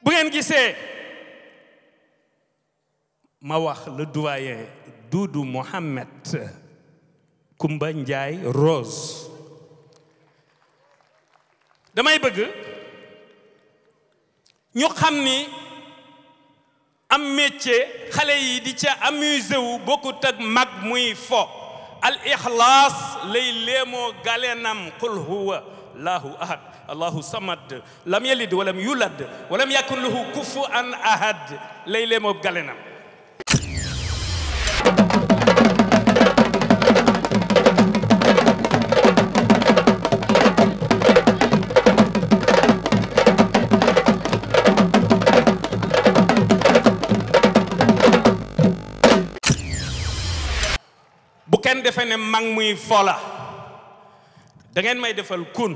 bu ngeen gisee ma wax le doyen Doudou Mohamed Kumba Ndiaye Rose damay bëgg ñu xam ni am métier xale yi di ca amusé wu bokkut ak mag muy fo al ixlaas lay léemoo galenam qul huwa allahu ahad allahu samad lam yalid walam yulad walam yakun lahu kufuwan ahad lay léemoo galenam kenn defe ne mag muy fola da ngeen may defal kun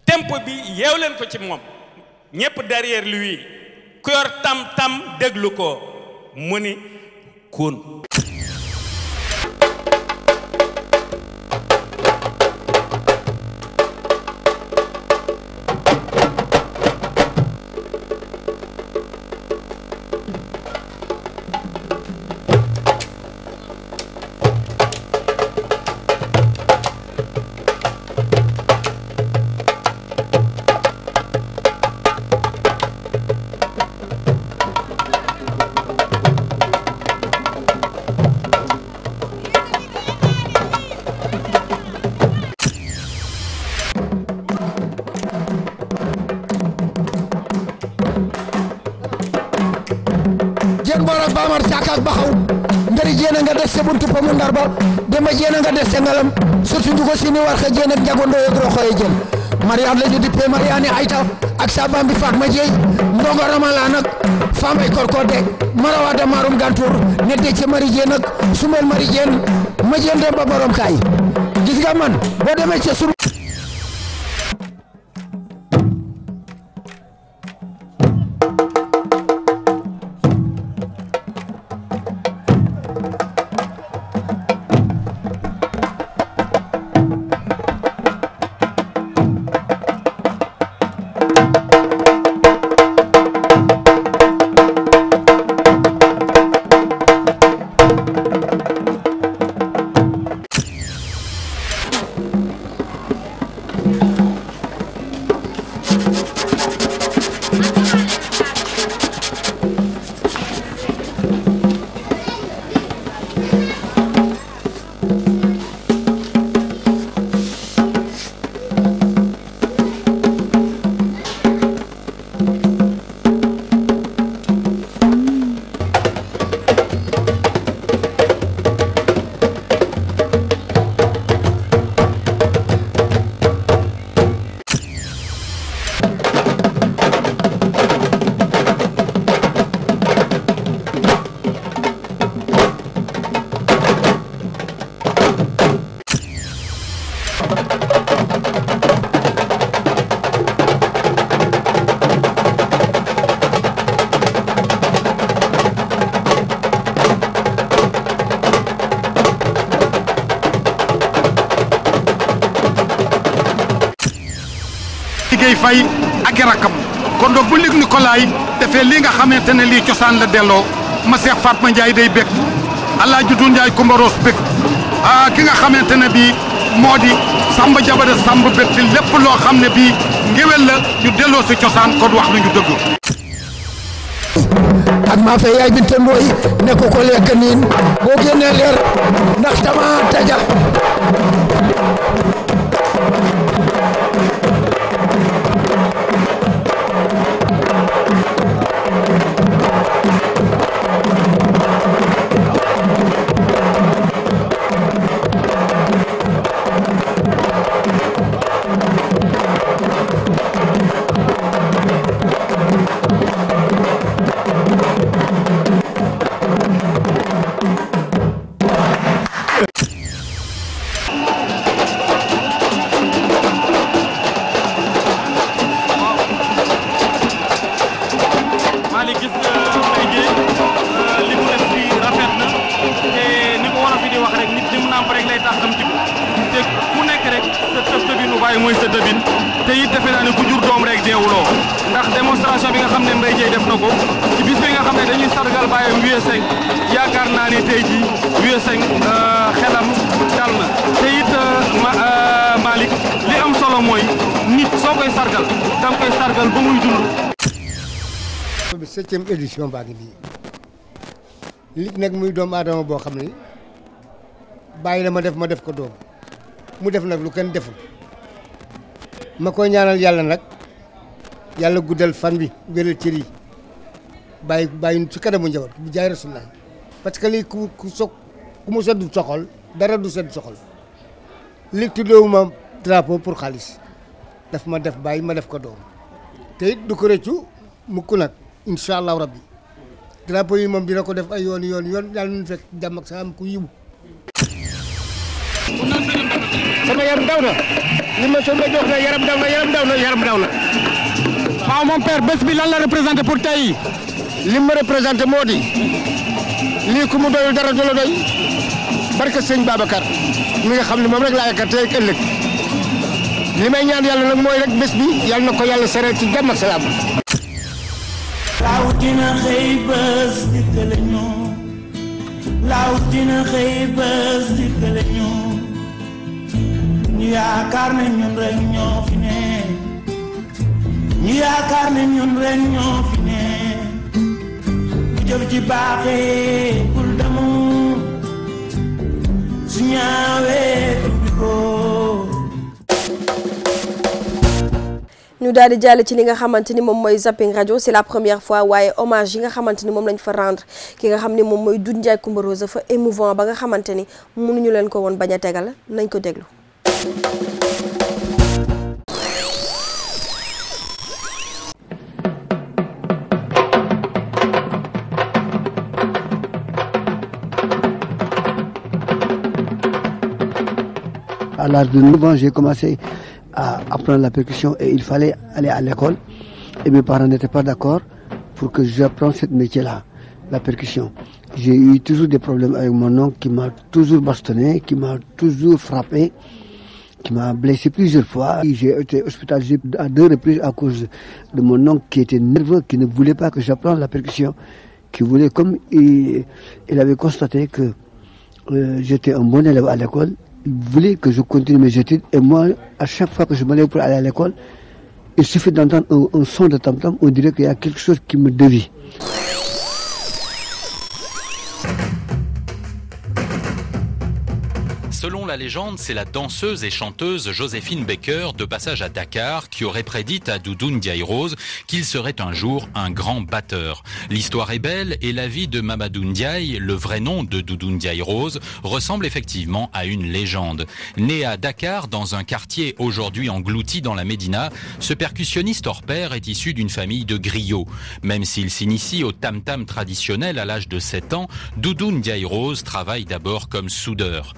tempo bi yeew leen ko ci moom ñépp derrière lui ku yor tam tam déglu ko mu ni kun Bamar Caka ak Baxaw ngari jéena nga des sa buntu pa mu ndar ba dema jéena nga des sa ngalam surtout njugo sini war xa jéen ak njagondo yo gro xoye jël mariane la ñu dippee mariane ayta ak sa bambi faak ma jeey ndongo ramala nak famay korkode marawa da marum gantour ne de ci mari jéen ak sumel mari jéen ma jéen dem ba borom kay gis nga man bo demé ci sum fay ak rakam kon do bu lig Nicolay defé li nga xamantene li ciosan la delo ma Cheikh Fatma Ndiaye day bek Allah Judu Ndiaye Kumba Ros bek ki nga xamantene bi modi Samba Jabara Samba bek lepp lo xamne bi ngewel la ñu delo ci ciosan kon wax nañu deug ak ma fe yaay binte moy ne ko lek niin bo gene leer ndax tama taja tey mooy sa dëbin te it defe naa ne ku jur doom rek deewuloo ndax démonstration bi nga xam ne Mbaye Dieye def na ko ci bis bi nga xam ne dañuy sargal baayam Vieux Seng yaakaar naa ne tey jii Vieux Seng xelam dal na te it Malick li am solo mooy nit soo koy sargal da nga koy sargal ba muy dund. 7e édition baa ngi nii li nag muy doomu aadama boo xam ne bàyyi la ma def ko doom mu def nag lu kenn deful ma koy ñaanal yàlla nag yàlla guddal fan bi wéral cër yi bàyyi ci kanamu njaboot bi jaay Rasulullah parce que lii ku mu seddu soxol dara du sedd soxol li tuddeewuma drapeau pour xaalis daf ma def bàyyi ma def ko doom te it du ko rëccu mukk nag incha allahu rabbi drapeau yi moom dina ko def ay yoon yàlla nañu fekk jàmm ak salaam ku yiw. sama yaram daw na li ma soog a jox na yaram daw na. waaw mon père bés bi lan la représenté pour tey. li ma représenté moo di lii ku mu doyul dara du la doy barke sëñ Babacar mi nga xam ne moom rek laa yaakaar tey ak ëllëg li may ñaan yàlla nag mooy rek bés bi yàlla na ko yàlla seree ci jàmm ak salaam. laaw dina xëy bés dikkale ñu laaw dina xëy bés dikkale ñu yaakaar ne ñun rek ñoo fi ne ñu yaakaar ne ñun rek ñoo fi ne bu jëf ji baaxee bul damu su ñaawee tubbi ko. ñu daal di jàll ci li nga xamante ni moom mooy zapping rajo c'est la première fois waaye hommage yi nga xamante ni moom lañ fa rendre ki nga xam ni moom mooy Doudou Ndiaye Coumba Rose dafa émouvant ba nga xamante ni mënuñu leen ko woon bañ a tegal nañ ko déglu. À l'âge de 9 ans, j'ai commencé à apprendre la percussion et il fallait aller à l'école. Et mes parents n'étaient pas d'accord pour que j'apprenne ce métier-là, la percussion. J'ai eu toujours des problèmes avec mon oncle qui m'a toujours bastonné, qui m'a toujours frappé, qui m'a blessé plusieurs fois. J'ai été hospitalisé à 2 reprises à cause de mon oncle qui était nerveux, qui ne voulait pas que j'apprenne la percussion, qui voulait, comme il avait constaté que j'étais un bon élève à l'école, il voulait que je continue mes études. Et moi, à chaque fois que je me lève pour aller à l'école, il suffit d'entendre un son de tam-tam, on dirait qu'il y a quelque chose qui me dévie. Selon la légende, c'est la danseuse et chanteuse Joséphine Baker, de passage à Dakar, qui aurait prédit à Doudou Ndiaye Rose qu'il serait un jour un grand batteur. L'histoire est belle et la vie de Mamadou Ndiaye, le vrai nom de Doudou Ndiaye Rose, ressemble effectivement à une légende. Né à Dakar, dans un quartier aujourd'hui englouti dans la Médina, ce percussionniste hors pair est issu d'une famille de griots. Même s'il s'initie au tam-tam traditionnel à l'âge de 7 ans, Doudou Ndiaye Rose travaille d'abord comme soudeur.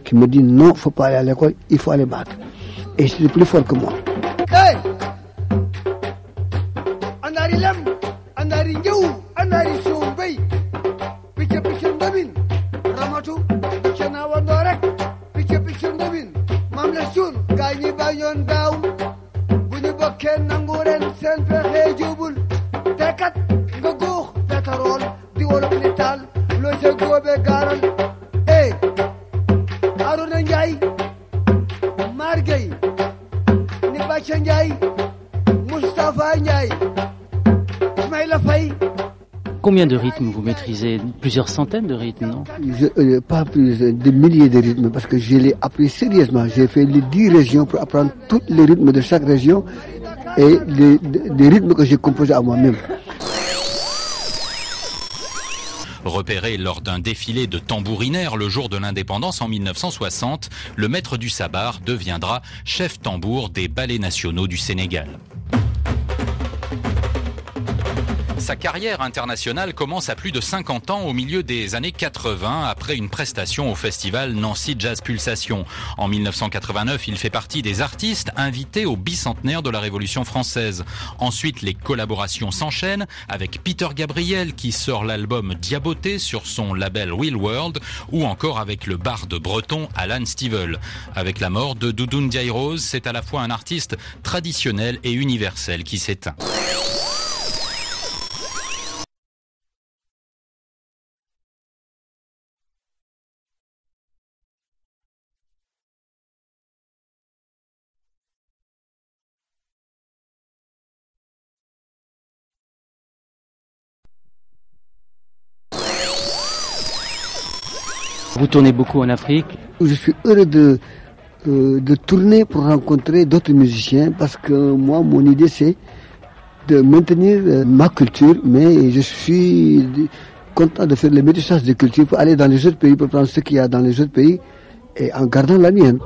Qui me dit non, il ne faut pas aller à l'école, il faut aller battre. Et c'est plus fort que moi. Hey! Andari lem, andari njou, andari soumbey. Piche piche ndobin, ramatu, piche na wandorek. Piche piche ndobin, mamle sun, gañi bañon daw. Buñu bokke nanguren sen pexe jubul. Tekat nga guux pétrole di wolo nital, lo se gobe garal. Hey! Aruna Ndiaye, Mar Gueye, Nibacha Ndiaye, Moustapha Ndiaye, Ismaïla Faye. Combien de rythmes vous maîtrisez? Plusieurs centaines de rythmes, non? Pas plus, des milliers de rythmes, parce que je l'ai appris sérieusement. J'ai fait les 10 régions pour apprendre tous les rythmes de chaque région et des rythmes que j'ai composés à moi-même. Repéré lors d'un défilé de tambourinaires le jour de l'indépendance en 1960, le maître du sabar deviendra chef tambour des ballets nationaux du Sénégal. Sa carrière internationale commence à plus de 50 ans au milieu des années 80 après une prestation au festival Nancy Jazz Pulsation. En 1989, il fait partie des artistes invités au bicentenaire de la Révolution française. Ensuite, les collaborations s'enchaînent avec Peter Gabriel qui sort l'album Diaboté sur son label Real World ou encore avec le barde breton Alan Stivell. Avec la mort de Doudou Ndiaye Rose, c'est à la fois un artiste traditionnel et universel qui s'éteint. Vous tournez beaucoup en Afrique. Je suis heureux de tourner pour rencontrer d'autres musiciens parce que moi, mon idée, c'est de maintenir ma culture, mais je suis content de faire le métissage de culture pour aller dans les autres pays, pour prendre ce qu'il y a dans les autres pays et en gardant la mienne.